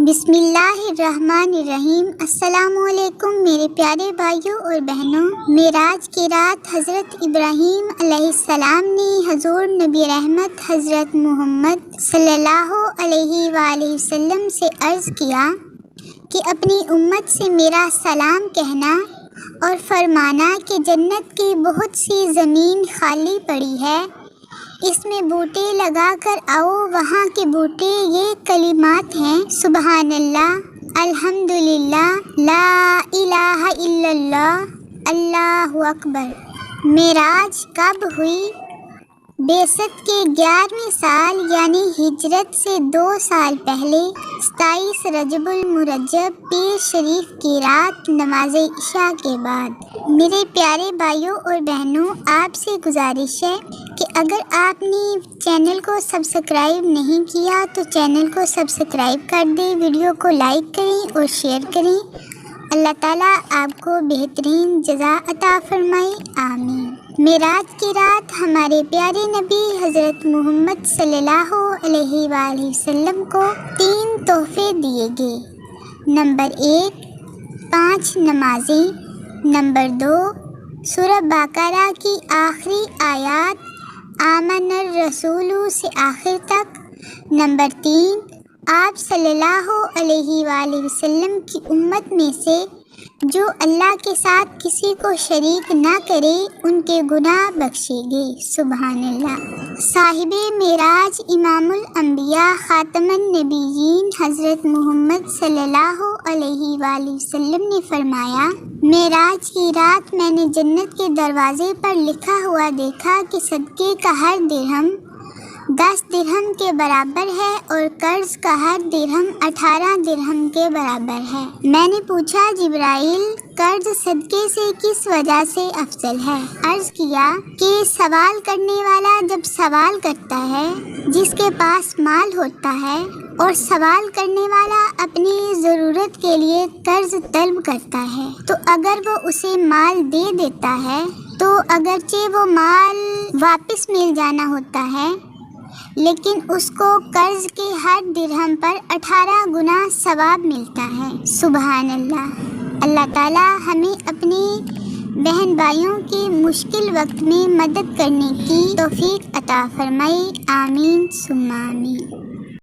بسم اللہ الرحمن الرحیم۔ السلام علیکم میرے پیارے بھائیوں اور بہنوں۔ معراج کی رات حضرت ابراہیم علیہ السلام نے حضور نبی رحمت حضرت محمد صلی اللہ علیہ وآلہ وسلم سے عرض کیا کہ اپنی امت سے میرا سلام کہنا اور فرمانا کہ جنت کی بہت سی زمین خالی پڑی ہے، اس میں بوٹے لگا کر آؤ۔ وہاں کے بوٹے یہ کلمات ہیں: سبحان اللہ، الحمدللہ، لا الہ الا اللہ، اللہ اکبر۔ معراج کب ہوئی؟ بعثت کے 11ویں سال یعنی ہجرت سے 2 سال پہلے 27 رجب المرجب پیر شریف کی رات نماز عشاء کے بعد۔ میرے پیارے بھائیوں اور بہنوں، آپ سے گزارش ہے کہ اگر آپ نے چینل کو سبسکرائب نہیں کیا تو چینل کو سبسکرائب کر دیں، ویڈیو کو لائک کریں اور شیئر کریں۔ اللہ تعالیٰ آپ کو بہترین جزا عطا فرمائے، آمین۔ معراج کی رات ہمارے پیارے نبی حضرت محمد صلی اللہ علیہ وآلہ وسلم کو 3 تحفے دیے گئے۔ نمبر 1، 5 نمازیں۔ نمبر 2، سورہ بقرہ کی آخری آیات آمن الرسول سے آخر تک۔ نمبر 3، آپ صلی اللہ علیہ وآلہ وسلم کی امت میں سے جو اللہ کے ساتھ کسی کو شریک نہ کرے ان کے گناہ بخشے گئے۔ سبحان اللہ۔ صاحب معراج امام الانبیاء خاتم النبیین حضرت محمد صلی اللہ علیہ وآلہ وسلم نے فرمایا، معراج کی رات میں نے جنت کے دروازے پر لکھا ہوا دیکھا کہ صدقے کا ہر درہم 10 درہم کے برابر ہے اور قرض کا ہر درہم 18 درہم کے برابر ہے۔ میں نے پوچھا، جبرائیل، قرض صدقے سے کس وجہ سے افضل ہے؟ عرض کیا کہ سوال کرنے والا جب سوال کرتا ہے جس کے پاس مال ہوتا ہے، اور سوال کرنے والا اپنی ضرورت کے لیے قرض طلب کرتا ہے، تو اگر وہ اسے مال دے دیتا ہے تو اگرچہ وہ مال واپس مل جانا ہوتا ہے، لیکن اس کو قرض کے ہر درہم پر 18 گنا ثواب ملتا ہے۔ سبحان اللہ۔ اللہ تعالیٰ ہمیں اپنے بہن بھائیوں کے مشکل وقت میں مدد کرنے کی توفیق عطا فرمائے، آمین ثم آمین۔